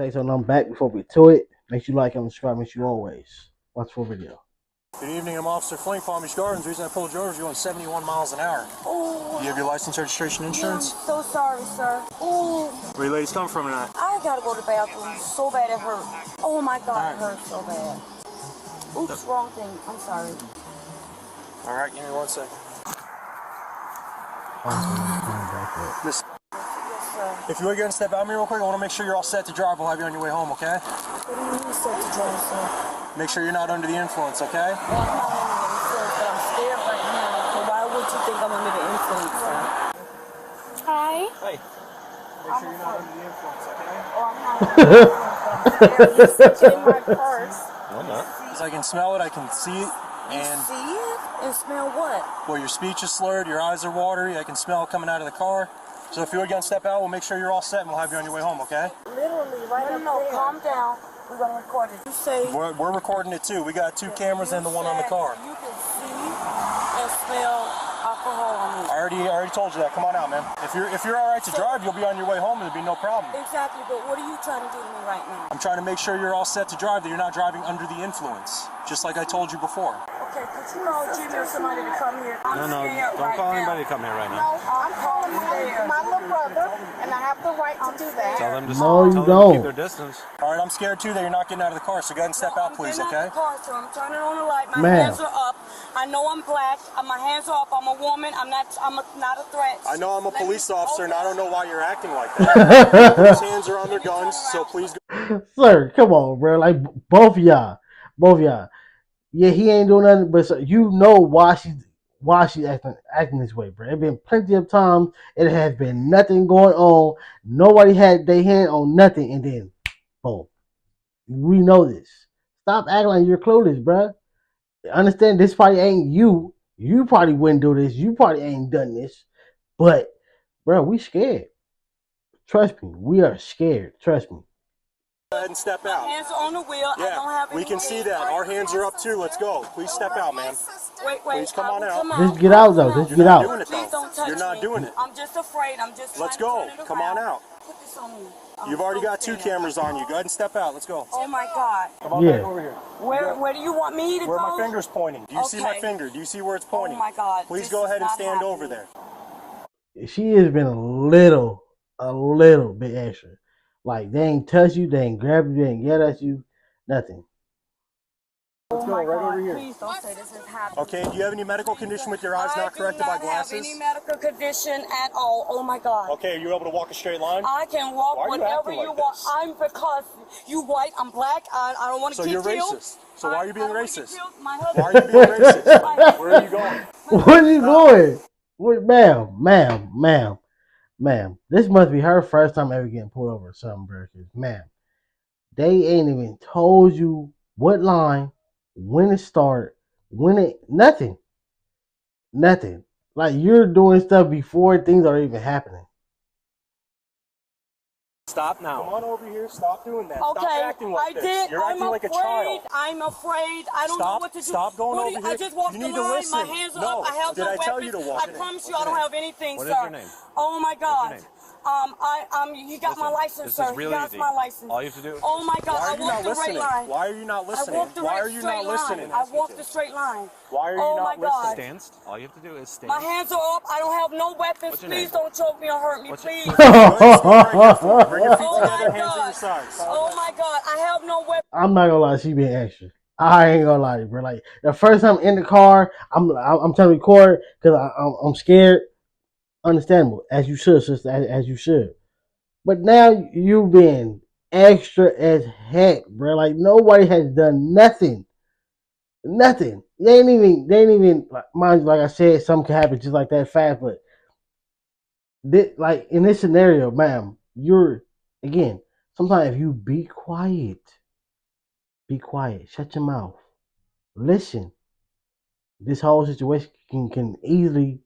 Say so, and I'm back. Before we to it, make sure you like and subscribe. Make sure you always watch full video. Good evening, I'm Officer Flink, Palm Beach Gardens. The reason I pulled you over is you're going 71 miles an hour. Oh. Do you have your license, registration, insurance? I'm so sorry, sir. Oh. Where you ladies come from tonight? I gotta go to the bathroom so bad it hurt. Oh my God, it hurts so bad. Oops, wrong thing. I'm sorry. All right, give me 1 second. Listen, Yes, sir. if you would go and step out me real quick, I want to make sure you're all set to drive. We'll have you on your way home, okay? What do you mean set to drive, sir? Make sure you're not under the influence, okay? Well, I'm not under the influence, but I'm scared right now. So why would you think I'm under the influence, sir? Hi. Hey, make sure you're not under the influence, okay? Oh, I'm not under the influence, but I'm scared. You're sticking in my purse. No, I'm not. Because I can smell it, I can see it, and... See it? And smell what? Well, your speech is slurred, your eyes are watery, I can smell it coming out of the car. So if you would go and step out, we'll make sure you're all set and we'll have you on your way home, okay? Literally, right up there. Calm down. We're going to record it. You say... We're recording it too. We got 2 cameras and the one on the car. You can see and smell alcohol on me. I already told you that. Come on out, man. If you're all right to drive, you'll be on your way home and there'll be no problem. Exactly, but what are you trying to do to me right now? I'm trying to make sure you're all set to drive, that you're not driving under the influence, just like I told you before. Okay, could you call Jimmy or somebody to come here? No, don't call anybody to come here right now. No, I'm calling my little brother, and I have the right to do that. Tell them to No, you tell them to don't. keep their distance. All right, I'm scared too that you're not getting out of the car, so go ahead and step out, please, okay? I'm car, so I'm turning on the light. My Ma'am. hands are up. I know I'm black. My hands are up. I'm a woman. I'm not a threat. I know I'm a police officer, and I don't know why you're acting like that. His hands are on their guns, so please go. Sir, come on, bro. Like both of y'all. Yeah, he ain't doing nothing, but so, you know why she's acting this way, bro. It been plenty of times. It has been nothing going on. Nobody had their hand on nothing, and then boom. We know this. Stop acting like you're clueless, bro. Understand this probably ain't you. You probably wouldn't do this. You probably ain't done this. But, bro, we scared. Trust me, we are scared. Trust me. Go ahead and step out. My hands are on the wheel. Yeah, I don't have we can see that. Our hands are up too. Let's go. Please step out, man. Wait. Please come on out. Just get out, though. Just get out. Doing it, though. Please don't touch You're not me. doing it. I'm just afraid. I'm just Let's trying go. to turn it Come on around. out. Put this on me. You've already got 2 cameras on you. Go ahead and step out. Let's go. Oh my God. Come on Yeah. back over here. Where do you want me to Where go? my finger's pointing. Do you see my Okay. finger? Do you see where it's pointing? Oh my God. Please This go is ahead and not stand over happening. there. She has been a little bit extra. Like, they ain't touch you, they ain't grab you, they ain't get at you, nothing. Let's go Oh my right God. over here. Please don't say this is happening. Okay, do you have any medical condition with your eyes not corrected by I do not have glasses? any medical condition at all. Oh my God. Okay, are you able to walk a straight line? I can walk Why are you whatever acting you like want. this? I'm because you white, I'm black. I don't want to So get you're killed. racist. So why are you being I don't wanna get racist? killed. My Why husband. are you being racist? Where are you going? Where are you going? What, ma'am. This must be her first time ever getting pulled over or something, bro. 'Cause, ma'am, they ain't even told you what line, when it start, nothing. Like, you're doing stuff before things are even happening. Stop now. Come on over here. Stop doing that. Okay, Stop acting like I this. did. You're acting I'm like afraid. a child. I'm afraid. I don't know Stop. what to do. Stop going What do over you- here. I just walked You the need to line. listen. My hands are No. up. I have Did no I tell you weapons. to walk? I promise you, I don't have anything, What sir. is your name? Oh my God. What's your name? You got my license, This sir. is real You got easy. my license. All you have to do. Oh my God. Why I are you walked not the right listening? line. Why are you not I listening? walked the Why right are you straight not line. listening? I walked the straight line. Why are you Oh not my God. listening? Stand. All you have to do is stand. My hands are up. I don't have no weapons. What's your Please name? don't choke me or hurt me, What's your- please. Go ahead and stand right here for me. Bring your feet Oh together, my hands at your God. sides. Oh my God. I have no weapons. I'm not gonna lie, she being extra. I ain't gonna lie to you, bro. Like, the first time in the car, I'm trying to record because I'm scared. Understandable, as you should, sister, as you should. But now you been extra as heck, bro. Like, nobody has done nothing. They ain't even like, mind you, like I said, something could happen just like that fast. But like in this scenario, ma'am, you're again. Sometimes if you be quiet, shut your mouth, listen. This whole situation can easily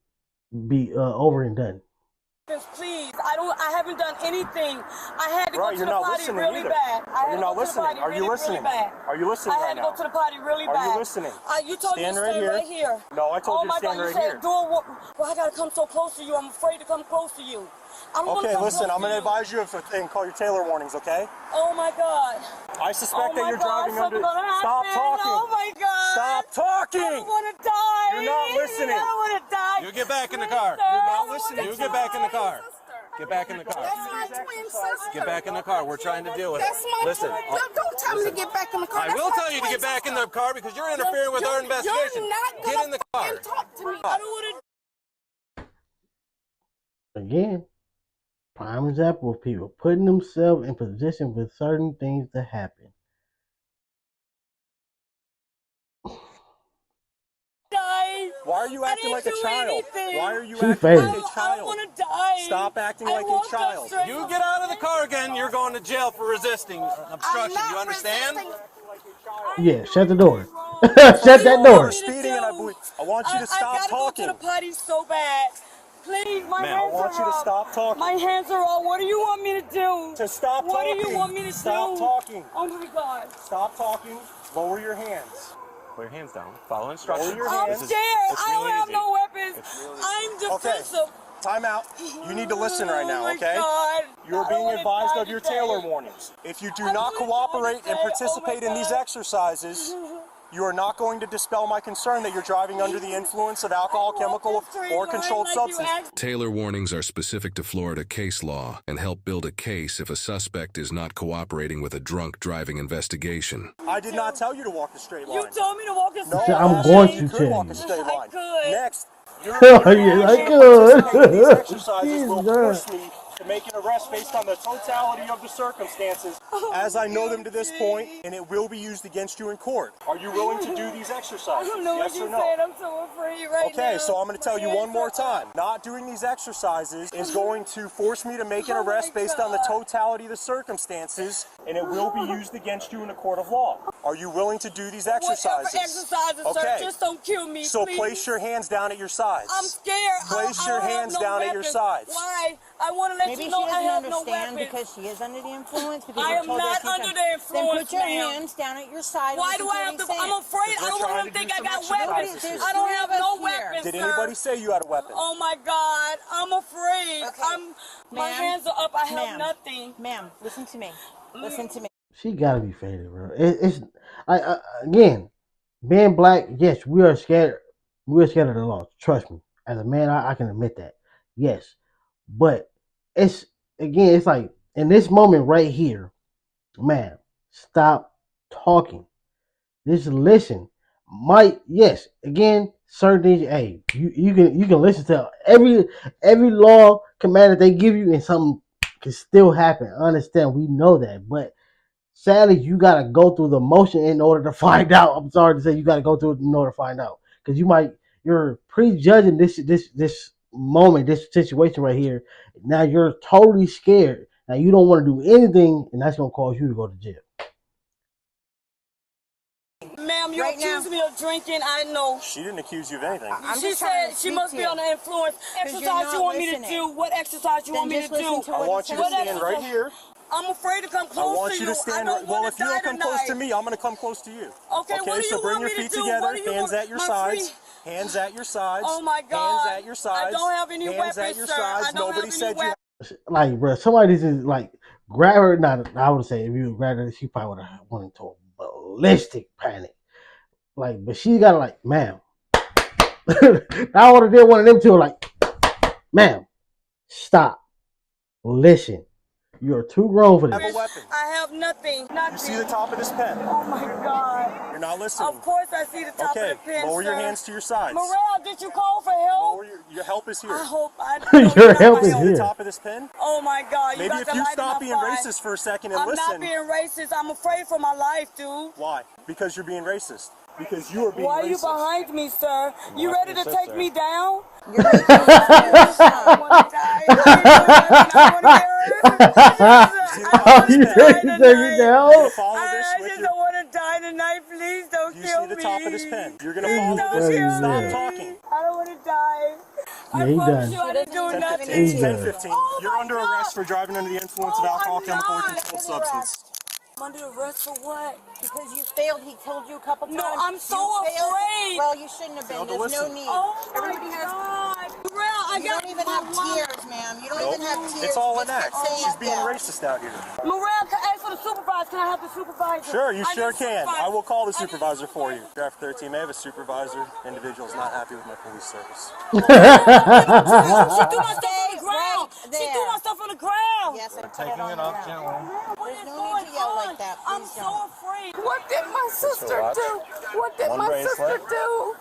be over and done. Please, I haven't done anything. I had to go to the potty really bad. You're not listening. Are you listening? Are you listening right now? I had to go to the potty really bad. Are you listening? You told me to stay right here. No, I told you to stand right here. Well, I gotta come so close to you. I'm afraid to come close to you. Okay, listen, I'm gonna advise you and call your Taylor warnings, okay? Oh my God. I suspect that you're driving under. Stop talking. Oh my God. Stop talking. I don't want to die. You're not listening. I don't want to die. You get back in the car. You're not listening. You get back in the car. Get back in the car. That's my twin sister. Get back in the car. We're trying to deal with it. That's my Listen. twin. Don't tell me to get back in the car. I will tell you to get back in the car because you're interfering with our investigation. You're not Get in the car. and talk to me. I don't want to. Again, prime example of people putting themselves in position for certain things to happen. Why are you acting like a child? Why are you She acting failed. like a I child? don't want to die. Stop acting like a child. You get out of the car again, you're going to jail for resisting obstruction. You understand? Yeah, shut the door. Shut that door. You're speeding, and I want you to stop talking. I gotta go to the potty so bad. Please, my hands are I want you to stop talking. My hands are all. What do you want me to do? To stop What talking. do you want me to Stop do? talking. Oh my God. Stop talking. Lower your hands. Put your hands down. Follow instructions. Lower your I'm hands. scared. I don't really have easy. no weapons. I'm defensive. Time out. You need to listen right now, okay? God. You're being advised of your Taylor warnings. If you do not cooperate and participate in these exercises, you are not going to dispel my concern that you're driving under the influence of alcohol, chemical, or controlled substance. Taylor warnings are specific to Florida case law and help build a case if a suspect is not cooperating with a drunk driving investigation. I did not tell you to walk a straight line. You told me to walk a straight No, I'm line. going to you could tell walk you. a straight I line. could. Next, your Yes, I could. these exercises will Jesus. force me to make an arrest based on the totality of the circumstances as I know them to this point, and it will be used against you in court. Are you willing to do these I exercises? don't know Yes what you or no? said. I'm so afraid right now. Okay, so I'm going to tell you one more time. Not doing these exercises is going to force me to make an arrest based on the totality of the circumstances, and it will be used against you in a court of law. Are you willing to do these exercises? Whatever exercises, Okay. sir. Just don't kill me, So please. place your hands down at your sides. I'm scared. Place I your don't have hands no down at your weapons. sides. Why? I want to let Maybe you she know I doesn't have no understand weapons. because she is under the influence. Because I you am told her not a few under times. the influence, Then put your ma'am. hands down at your side. Why and do listen I to have to? what he's I'm saying. afraid. I don't want them to think I got weapons. There's I don't three have of us no here. weapons, Did sir. anybody say you had a weapon? Oh my God, I'm afraid. Okay. My Ma'am. hands are up. I have Ma'am. nothing. Ma'am, listen to me. Listen to me. She gotta be faded, bro. Again, being black, yes, we are scared. We are scared of the law. Trust me. As a man, I can admit that. Yes, but it's like in this moment right here, man. Stop talking. Just listen. Yes, again, certain things. Hey, you can listen to every law command that they give you, and something can still happen. Understand? We know that, but sadly, you gotta go through the motion in order to find out. I'm sorry to say, you gotta go through it in order to find out, because you're prejudging this moment, this situation right here. Now you're totally scared. Now you don't want to do anything, and that's gonna cause you to go to jail. Ma'am, you Right accuse now. me of drinking. I know. She didn't accuse you of anything. I'm She just trying said to she speak must to be you. under influence. Because you're Exercise you not want me to listening. do? What exercise you Then want me to just listen do? to I what want he you to said. stand right here. I'm afraid to come I close want to you to stand I right. don't Well, want if to you die don't come close to tonight. me, I'm going to come close to you. Okay, what do you so bring want your me to feet do? together, What do you hands want? at your My sides. free- Hands at your sides. Oh my God. Hands at your sides. I don't have any hands weapons, at your sir. sides. I don't Nobody have said any you weapons. Like, bro, somebody just like grab her. Not, I would say if you grab her, she probably would have went into a ballistic panic. Like, but she got like, ma'am. I would have did one of them two. Like, ma'am, stop, listen. You're too grown for have this. a weapon. I have nothing. Nothing. You see the top of this pen? Oh my God. You're not listening. Of course I see the top Okay, of the pen, lower your sir. hands to your sides. Morale, did you call for help? Lower your help is here. I hope I Your don't help need is my See here. the top of this pen? Oh my God, you Maybe got if the you light stop in being my racist for a second and I'm listen. not being racist. I'm afraid for my life, dude. Why? Because you're being racist. Because you are being Why are racist. you behind me, sir? You ready to take me down? You're making it too I want to die. I want to get Are you ready to take it down? Follow this I with just your. don't want to die tonight. Please don't You kill see the me. top of this pen. You're gonna Please follow don't this. kill Stop me. talking. I don't want to die. Yeah, he done. you I didn't do nothing. He's It's done. 10:15. Oh You're my under God. arrest for driving under the influence of Oh, alcohol, I'm chemical, or not. controlled substance. I'm under arrest for what? Because you failed. He told you a couple times. No, I'm so You failed. afraid. Well, you shouldn't have been. Failed to There's no listen. need. Oh my Everybody has. God. Real, I You got don't even my have wallet. tears, ma'am. You don't Nope. even have tears. It's all You an just act. kept saying She's being yeah. racist out here. Morale, can I ask for the supervisor? Can I have the supervisor? Sure, you I sure need can. supervisor. I will call the I need supervisor for you. supervisor. Draft 13 may have a supervisor. Individual's not happy with my police service. She threw my stuff on the ground. Right She threw my there. stuff on the ground. Yes, I put Taking on it the off ground. gently. What There's is no going need to yell on? like that. I'm Please so don't. afraid. What did my sister watch. do? What did One my bracelet. sister do?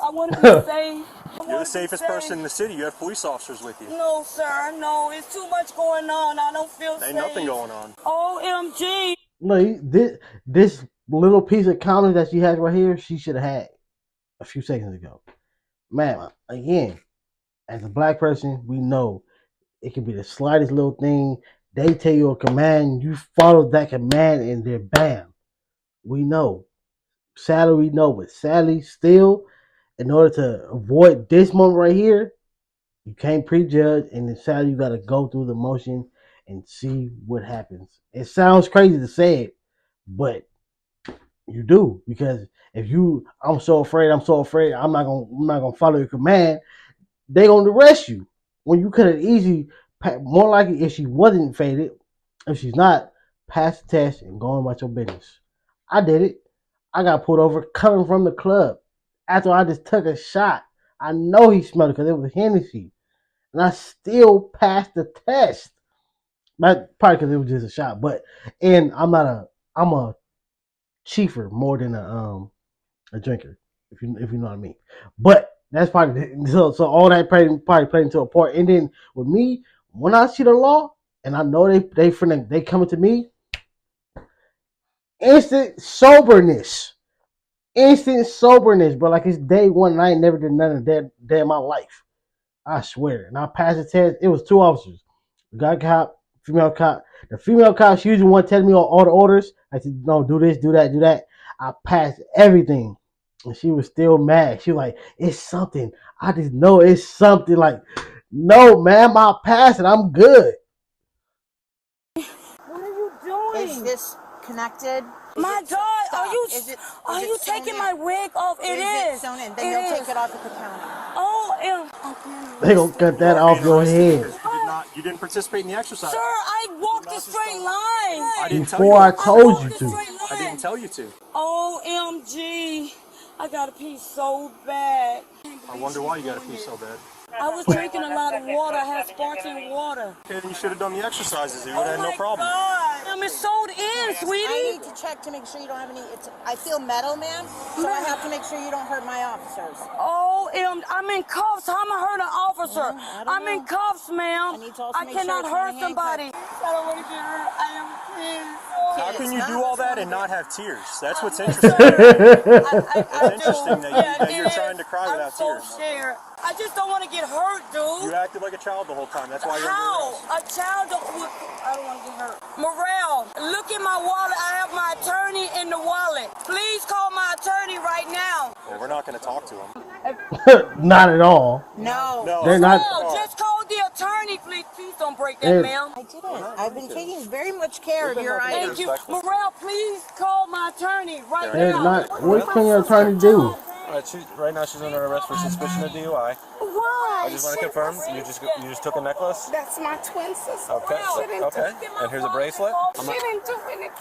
I want to be safe. You're the safest person in the city. You have police officers with you. No, sir. No, it's too much going on. I don't feel safe. Ain't nothing going on. OMG. No, this little piece of comedy that she has right here, she should have had a few seconds ago. Man, again, as a black person, we know it can be the slightest little thing. They tell you a command, you follow that command, and then bam. We know. Sadly, we know, but sadly, still, in order to avoid this moment right here, you can't prejudge, and then sadly, you got to go through the motion and see what happens. It sounds crazy to say it, but you do, because if you, I'm so afraid, I'm not gonna follow your command. They gonna arrest you when you could have easily, more likely if she wasn't faded, if she's not, pass the test and go on about your business. I did it. I got pulled over coming from the club after I just took a shot. I know he smelled it because it was Hennessy, and I still passed the test. Not probably because it was just a shot, but and I'm a chiefer more than a drinker, if you know what I mean. But that's probably so all that probably played into a part. And then with me, when I see the law and I know they coming to me, instant soberness. Instant soberness, bro. Like it's day one and I ain't never did nothing of that day in my life. I swear. And I passed the test. It was two officers. The guy cop, female cop. The female cop, she usually one telling me all the orders. I said, no, do this, do that, do that. I passed everything. And she was still mad. She was like, it's something. I just know it's something. Like, no, ma'am, I passed it. I'm good. What are you doing? Is this connected? My God, Stop. are you taking my wig off? It is. Sewn in? Then you'll take it off at the county. Oh, They gonna cut that You are off being your arrested head. because you didn't participate in the exercise. sir, I walked a straight line. I didn't tell you Before I to. told you to. I didn't tell you to. OMG. I got to pee so bad. I wonder why you got to pee so bad. I was drinking a lot of water. I had sparkling water. Okay, then you should have done the exercises. You would Oh have had no my problem. God. It's sewed in, I sweetie. need to check to make sure you don't have any. I feel metal, ma'am, so I have to make sure you don't hurt my officers. I'm in cuffs. How am I hurt an officer? I don't I'm in know. cuffs, ma'am. I need to also I make sure cannot it's not hurt a somebody. handcuff. I don't want to get hurt. I am pissed. How Kid, can it's you not do all what's that wrong and with not it. have tears? That's what's interesting. It's interesting that you're trying to cry without I'm tears. so scared. I just don't want to get hurt, dude. You acted like a child the whole time. That's why you're under How? arrest. A child I don't want to get hurt. Morale, look in my wallet. I have my attorney in the wallet. Please call my attorney right now. Well, we're not going to talk to him. Not at all. No. No, They're not. No, just call the attorney, please. Please don't break that, ma'am. I didn't. I've been taking very much care of your Thank Thank items. you. Respectful. Morale, please call my attorney right They're now. not. What can your attorney do? Right now she's under arrest for suspicion of DUI. Why? I just want to confirm you just took a necklace. That's my twin sister. Okay. She didn't, Okay. And here's a bracelet. she didn't do anything.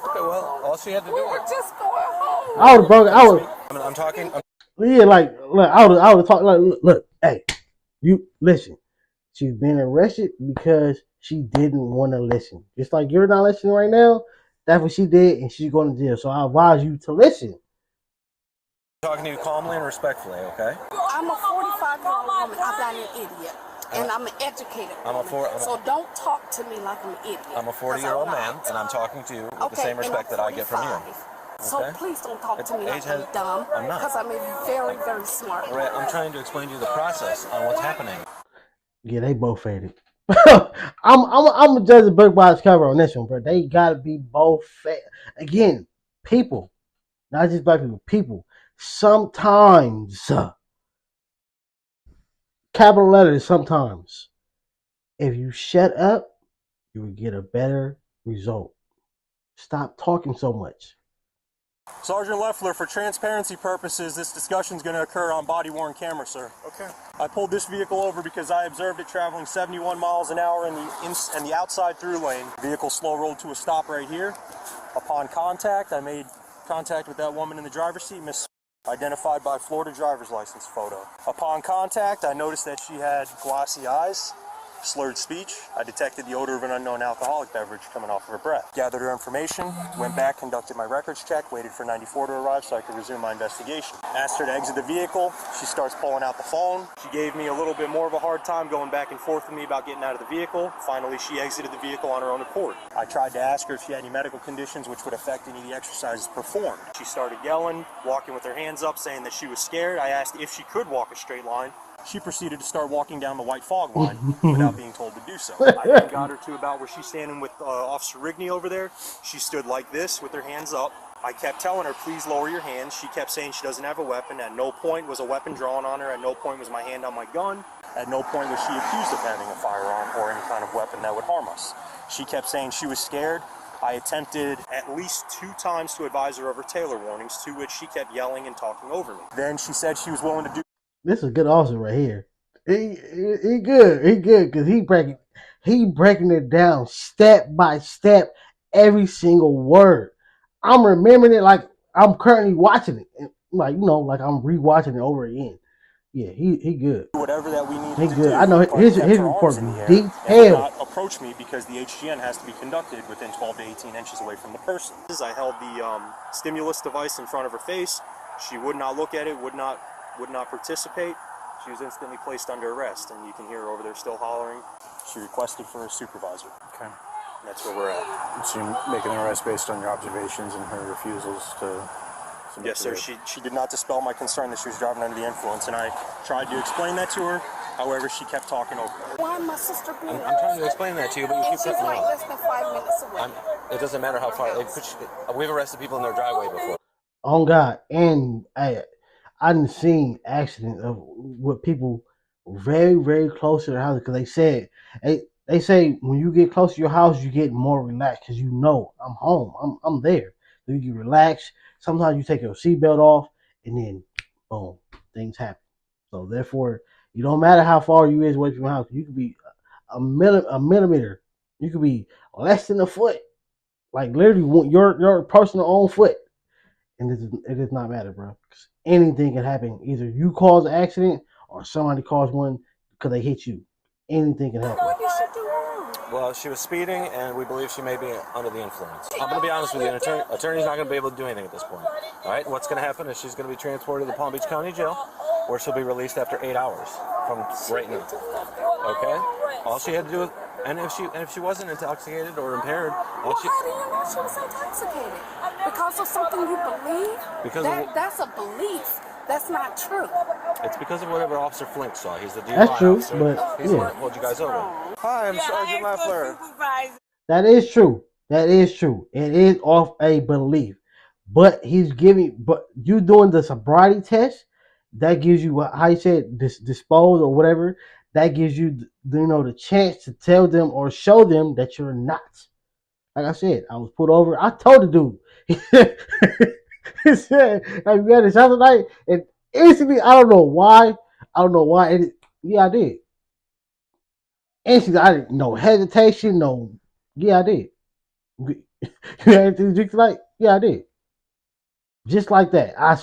Okay. Well, all she had to We do. were just going home. I would have broken. I would. I'm talking. Yeah, like look, I would talk like look, hey, you listen. She's being arrested because she didn't want to listen. Just like you're not listening right now. That's what she did, and she's going to jail. So I advise you to listen. Talking to you calmly and respectfully. Okay. I'm a 45-year-old woman. I'm not an idiot. And I'm an educated woman. So don't talk to me like I'm an idiot. I'm a 40-year-old man, and I'm talking to you with the same respect that I get from you. So Okay. please don't talk to me like Age I'm has- dumb. I'm not. Because I'm a very, very smart All right. I'm girl. trying to explain to you the process on what's happening. Yeah, they both faded. I'm gonna judge the book by its cover on this one, bro. They gotta be both faded. Again, people, not just black people. People sometimes capital letters sometimes. If you shut up, you will get a better result. Stop talking so much. Sergeant Leffler, for transparency purposes, this discussion is going to occur on body-worn camera, sir. Okay. I pulled this vehicle over because I observed it traveling 71 miles an hour in the outside through lane. The vehicle slow rolled to a stop right here. Upon contact, I made contact with that woman in the driver's seat, Miss, identified by Florida driver's license photo. Upon contact, I noticed that she had glassy eyes, slurred speech. I detected the odor of an unknown alcoholic beverage coming off of her breath. Gathered her information, went back, conducted my records check, waited for 94 to arrive so I could resume my investigation. Asked her to exit the vehicle. She starts pulling out the phone. She gave me a little bit more of a hard time going back and forth with me about getting out of the vehicle. Finally, she exited the vehicle on her own accord. I tried to ask her if she had any medical conditions which would affect any of the exercises performed. She started yelling, walking with her hands up, saying that she was scared. I asked if she could walk a straight line. She proceeded to start walking down the white fog line without being told to do so. I then got her to about where she's standing with Officer Rigney over there. She stood like this with her hands up. I kept telling her, please lower your hands. She kept saying she doesn't have a weapon. At no point was a weapon drawn on her. At no point was my hand on my gun. At no point was she accused of having a firearm or any kind of weapon that would harm us. She kept saying she was scared. I attempted at least 2 times to advise her of her Taylor warnings, to which she kept yelling and talking over me. Then she said she was willing to do. This is a good officer right here. He good. He good because he breaking it down step by step, every single word. I'm remembering it like I'm currently watching it, and like like I'm rewatching it over again. Yeah, he good. Whatever that we need He to good. do. I know his report be detailed. Not approach me because the HGN has to be conducted within 12 to 18 inches away from the person. I held the stimulus device in front of her face. She would not look at it. Would not participate. She was instantly placed under arrest, and you can hear her over there still hollering. She requested for a supervisor. Okay. That's where we're at. So you're making an arrest based on your observations and her refusals to... Yes, sir. She did not dispel my concern that she was driving under the influence, and I tried to explain that to her. However, she kept talking over me. Why my sister being I'm trying to explain that to you, but you keep she's cutting me like off. less than 5 minutes away. It doesn't matter how far... we've arrested people in their driveway before. On God, and I done seen accidents of with people very, very close to their house because they say when you get close to your house, you get more relaxed because I'm home, I'm there. So you can relax. Sometimes you take your seatbelt off, and then boom, things happen. So therefore, it don't matter how far you is away from your house. You could be a millimeter. You could be less than a foot, like literally your personal own foot. And it does not matter, bro. Because anything can happen. Either you cause an accident or somebody caused one because they hit you. Anything can happen. What did she do wrong? Well, she was speeding, and we believe she may be under the influence. I'm going to be honest with you. An attorney's not going to be able to do anything at this point. All right? What's going to happen is she's going to be transported to the Palm Beach County Jail, where she'll be released after 8 hours from right now. Okay? All she had to do is... And if she wasn't intoxicated or impaired... How do you know she was intoxicated? Because of something you believe? That's a belief. That's not true. It's because of whatever Officer Flink saw. He's the DUI That's true, officer. but He's the one that pulled you guys over. Hi, I'm Sergeant Leffler. That is true. That is true. It is off a belief. But you doing the sobriety test, that gives you how you said dispose or whatever. That gives you the chance to tell them or show them that you're not. Like I said, I was pulled over. I told the dude. He said, "Have you had this other night?" And instantly, I don't know why. Yeah, I did. Instantly, I didn't. No hesitation. No. Yeah, I did. You had anything to drink tonight? Yeah, I did. Just like that. I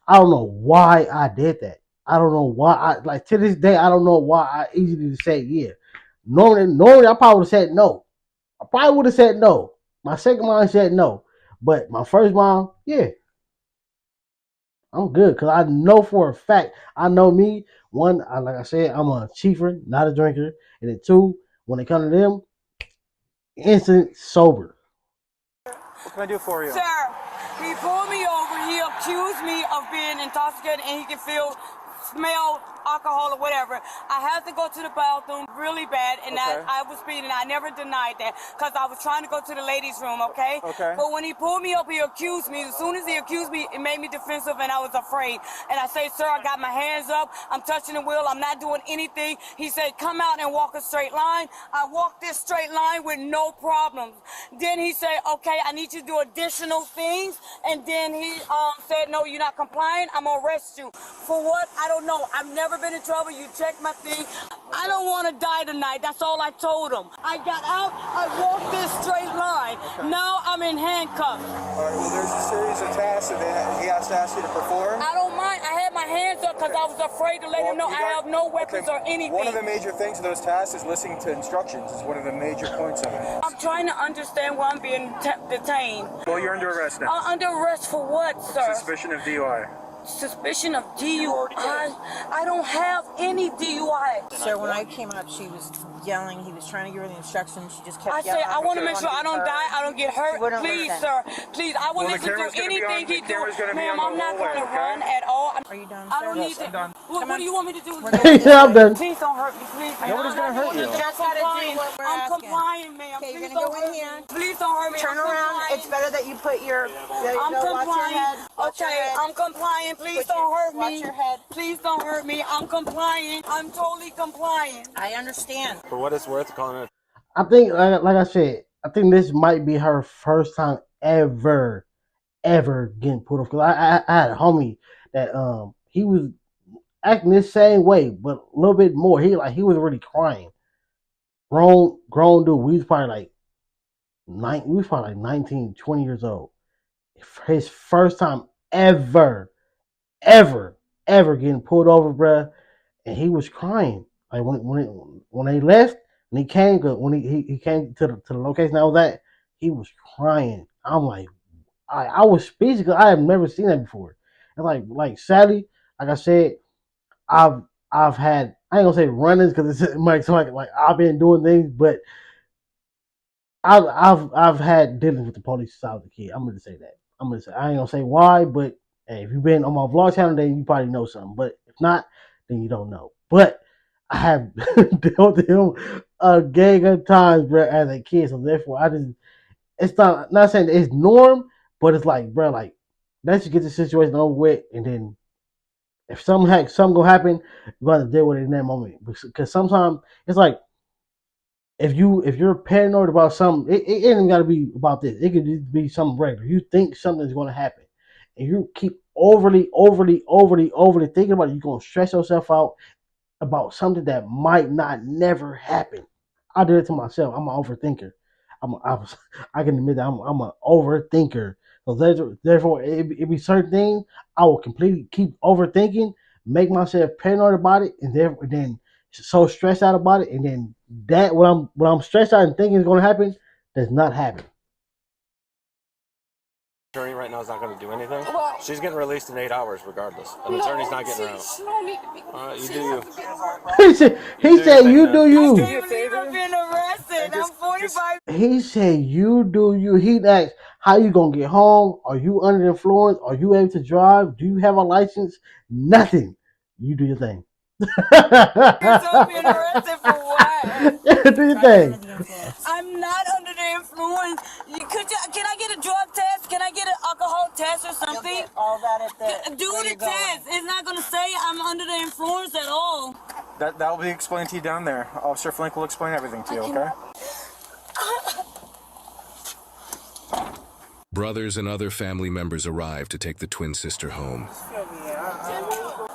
don't know why I did that. I don't know why to this day I don't know why I easily say yeah. Normally I probably would have said no. I probably would have said no. My second mind said no. But my first mind, yeah. I'm good because I know for a fact, I know me. One, like I said, I'm a chiefer, not a drinker. And then 2, when it comes to them, instant sober. What can I do for you? Sir, he pulled me over. He accused me of being intoxicated, and he can smell alcohol or whatever. I have to go to the bathroom really bad, and I was speeding. I never denied that because I was trying to go to the ladies' room, okay? But when he pulled me up, he accused me. As soon as he accused me, it made me defensive, and I was afraid. And I say, sir, I got my hands up. I'm touching the wheel. I'm not doing anything. He said, come out and walk a straight line. I walked this straight line with no problems. Then he said, okay, I need you to do additional things. And then he said, no, you're not complying. I'm going to arrest you. For what? I don't know. I've never been in trouble. You check my thing. I don't want to die tonight. That's all I told him. I got out. I walked this straight line. Now I'm in handcuffs. All right, well, there's a series of tasks that he has to ask you to perform. I don't mind. I had my hands up because I was afraid to let him know I have no weapons or anything. One of the major things of those tasks is listening to instructions. Is one of the major points of it. I'm trying to understand why I'm being detained. Well, you're under arrest now. Under arrest for what, sir? Suspicion of DUI. Suspicion of DUI? I don't have any DUI. So when I came up, she was yelling. He was trying to give her the instructions. She just kept I yelling. say, I want to make sure I don't die, I don't get hurt. Please, sir. Please, I will listen to anything he do. Ma'am, I'm not going to run at all. Are you done, I don't need to. What do you want me to do? Yeah, I'm done. Please don't hurt me, please. Nobody's going to hurt you. Just gotta do what we're I'm asking. complying, ma'am. Okay, you're Please gonna don't go in hurt here. me. Please don't hurt me. Turn I'm around. complying. It's better that you put your. I'm complying. Okay, I'm complying. Please don't hurt Watch me. your head. Please don't hurt me. I'm complying. I'm totally complying. I understand. For what it's worth, calling it. I think, like I said, I think this might be her first time ever getting pulled off. Cause I had a homie that he was acting the same way, but a little bit more. He was really crying. Grown dude. We was probably like 19, 20 years old. His first time ever getting pulled over, bruh, and he was crying. Like when they left, and he came, when he came to the location I was at, he was crying. I'm like, I was speechless because I have never seen that before. And like sadly, like I said, I've had, I ain't gonna say run-ins because it might sound like I've been doing things, but I've had dealings with the police since I was a kid. I'm gonna say that. I ain't gonna say why, but hey, if you've been on my vlog channel, then you probably know something. But if not, then you don't know. But I have dealt with him a gang of times, bro, as a kid. So therefore, it's not saying it's norm, but it's like, bro, like let's just get the situation over with, and then if something gonna happen, you gotta deal with it in that moment. Because sometimes it's like, if you're paranoid about something, it ain't gotta be about this. It could just be something regular. You think something's gonna happen, and you keep overly thinking about it, you're gonna stress yourself out about something that might not never happen. I did it to myself. I'm an overthinker. I can admit that I'm an overthinker. So therefore, it be certain things I will completely keep overthinking, make myself paranoid about it, and then so stressed out about it, and then that what I'm stressed out and thinking is going to happen does not happen. Attorney right now is not going to do anything. Well, she's getting released in 8 hours regardless. An attorney's not getting her out. She don't need to be. You do you. He said you do you. I can't believe I'm being arrested. I'm 45. He said you do you. He asked, how you gonna get home? Are you under the influence? Are you able to drive? Do you have a license? Nothing. You do your thing. You're so being arrested for what? Do your thing. I'm not under the influence. Can I get a drug test? Can I get an alcohol test or something? All that at the. Do the test. It's not going to say I'm under the influence at all. That will be explained to you down there. Officer Flink will explain everything to you, okay? Brothers and other family members arrived to take the twin sister home.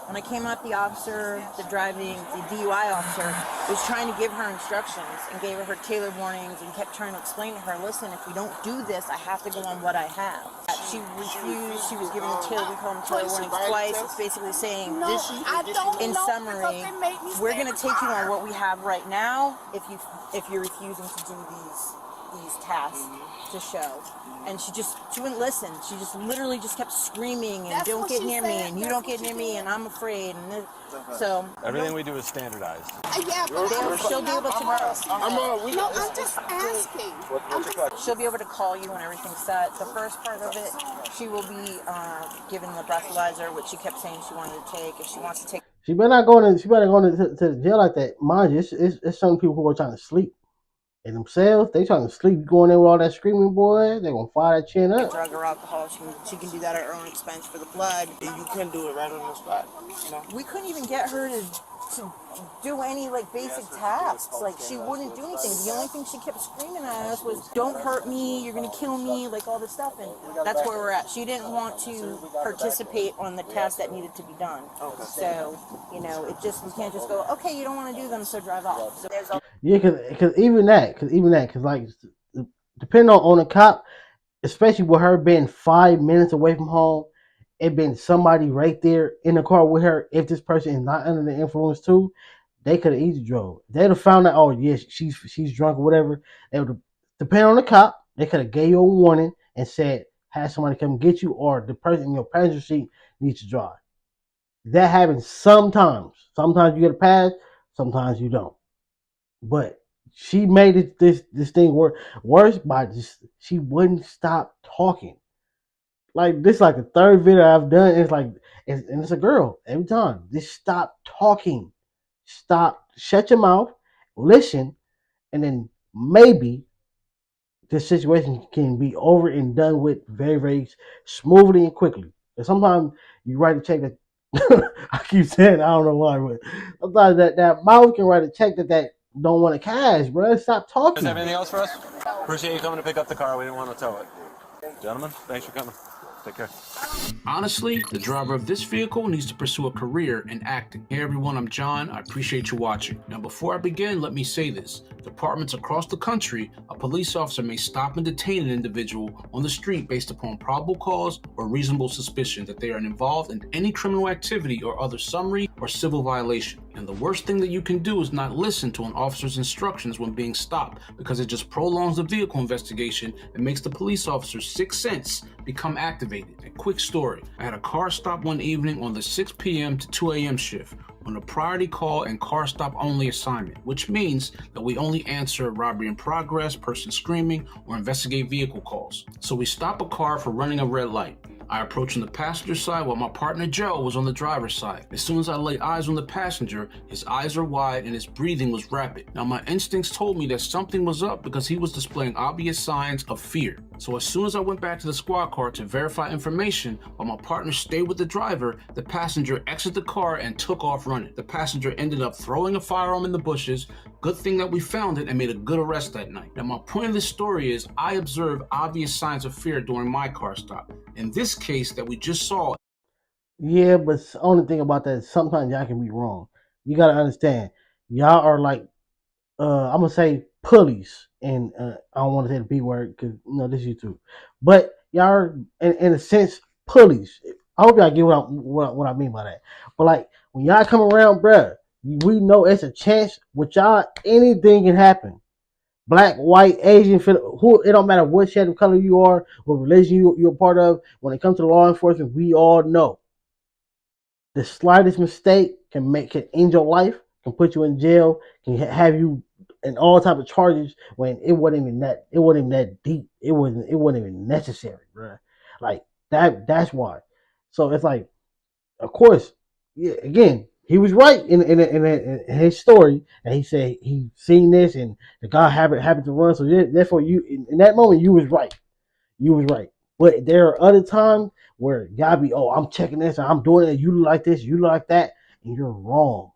When I came up, the DUI officer, was trying to give her instructions and gave her tailored warnings and kept trying to explain to her, listen, if we don't do this, I have to go on what I have. She refused. She was given we call them tailored warnings twice. It's basically saying, in summary, we're going to take you on what we have right now if you're refusing to do these tasks to show. And she wouldn't listen. She just literally just kept screaming and don't get near me and you don't get near me and I'm afraid and so everything we do is standardized. Yeah, but she'll be able to I'm just asking. She'll be able to call you when everything's set. The first part of it, she will be given the breathalyzer, which she kept saying she wanted to take. If she wants to take. She better not go to. She better go to the jail like that. Mind you, it's some people who are trying to sleep. And themselves, they trying to sleep. Going there with all that screaming, boy, they gonna fire that chin up. Drug or alcohol, she can do that at her own expense for the blood. You couldn't do it right on the spot. No. We couldn't even get her to do any like basic tasks. Like she wouldn't do anything. The only thing she kept screaming at us was, "Don't hurt me! You're gonna kill me!" Like all this stuff, and that's where we're at. She didn't want to participate on the tasks that needed to be done. Okay. So we can't just go, "Okay, you don't want to do them, so drive off." So Yeah, cause even that, cause like depending on the cop, especially with her being 5 minutes away from home, it been somebody right there in the car with her. If this person is not under the influence too, they could have easily drove. They'd have found out, oh yes, she's drunk or whatever. They would, depending on the cop, they could have gave you a warning and said, have somebody come get you, or the person in your passenger seat needs to drive. That happens sometimes. Sometimes you get a pass, sometimes you don't. But she made it this thing worse by just she wouldn't stop talking. Like this, like the third video I've done. And it's a girl every time. Just stop talking. Stop. Shut your mouth. Listen, and then maybe this situation can be over and done with very, very smoothly and quickly. And sometimes you write a check that I keep saying I don't know why, but sometimes that mouth can write a check that don't want to cash, bro. Stop talking. Is there anything else for us? Appreciate you coming to pick up the car. We didn't want to tow it. Gentlemen, thanks for coming. Take care. Honestly, the driver of this vehicle needs to pursue a career in acting. Hey everyone, I'm John. I appreciate you watching. Now before I begin, let me say this. Departments across the country, a police officer may stop and detain an individual on the street based upon probable cause or reasonable suspicion that they are involved in any criminal activity or other summary or civil violation. And the worst thing that you can do is not listen to an officer's instructions when being stopped, because it just prolongs the vehicle investigation and makes the police officer's sixth sense become activated. A quick story. I had a car stop one evening on the 6 p.m. to 2 a.m. shift on a priority call and car stop only assignment, which means that we only answer robbery in progress, person screaming, or investigate vehicle calls. So we stop a car for running a red light. I approached on the passenger side while my partner Joe was on the driver's side. As soon as I laid eyes on the passenger, his eyes are wide and his breathing was rapid. Now my instincts told me that something was up because he was displaying obvious signs of fear. So as soon as I went back to the squad car to verify information, while my partner stayed with the driver, the passenger exited the car and took off running. The passenger ended up throwing a firearm in the bushes. Good thing that we found it and made a good arrest that night. Now my point of this story is I observed obvious signs of fear during my car stop. In this case that we just saw. Yeah, but the only thing about that is sometimes y'all can be wrong. You gotta understand, y'all are like, I'm gonna say pulleys, and I don't want to say the B word because this is YouTube, but y'all are in a sense pulleys. I hope y'all get what I mean by that. But like when y'all come around, bruh, we know it's a chance with y'all. Anything can happen. Black, white, Asian, who, it don't matter what shade of color you are, what religion you're a part of. When it comes to law enforcement, we all know the slightest mistake can end your life, can put you in jail, can have you in all type of charges when it wasn't even that deep. It wasn't even necessary, bro. Like that's why. So it's like, of course, yeah, again, he was right in his story, and he said he seen this and the guy happened to run. So therefore, you in that moment you was right. You was right. But there are other times where y'all be, oh, I'm checking this, I'm doing it. You look like this, you look like that, and you're wrong.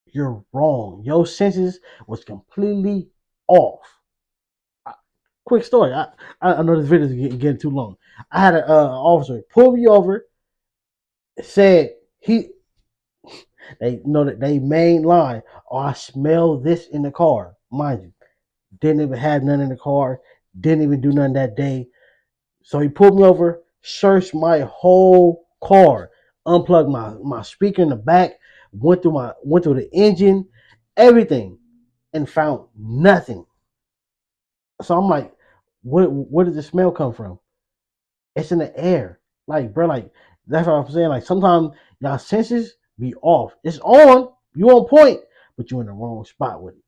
You're wrong. Your senses was completely off. Quick story. I know this video is getting too long. I had an officer pull me over. Said they know that they main line. Oh, I smell this in the car. Mind you, didn't even have none in the car. Didn't even do nothing that day. So he pulled me over, searched my whole car, unplugged my speaker in the back, went through the engine, everything, and found nothing. So I'm like, where did the smell come from? It's in the air. Like, bro, like that's what I'm saying. Like sometimes y'all senses be off. It's on, you on point, but you in the wrong spot with it.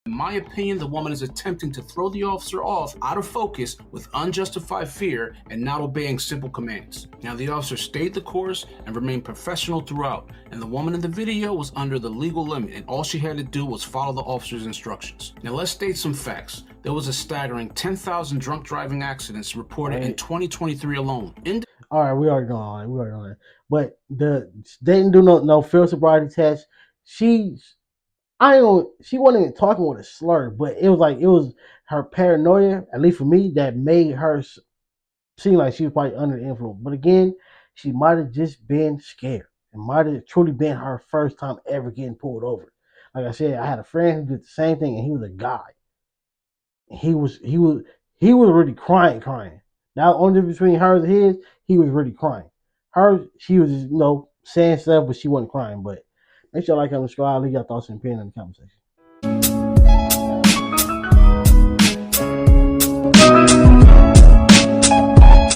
In my opinion, the woman is attempting to throw the officer off out of focus with unjustified fear and not obeying simple commands. Now, the officer stayed the course and remained professional throughout, and the woman in the video was under the legal limit, and all she had to do was follow the officer's instructions. Now, let's state some facts. There was a staggering 10,000 drunk driving accidents reported in 2023 alone. All right, we already know all that. We already know that. But they didn't do no field sobriety test. She wasn't even talking with a slur, but it was her paranoia, at least for me, that made her seem like she was probably under the influence. But again, she might have just been scared. It might have truly been her first time ever getting pulled over. Like I said, I had a friend who did the same thing, and he was a guy. He was really crying. Now, only difference between hers and his, he was really crying. Hers, she was just, saying stuff, but she wasn't crying. But make sure you like and subscribe. Leave your thoughts and opinions in the comment section.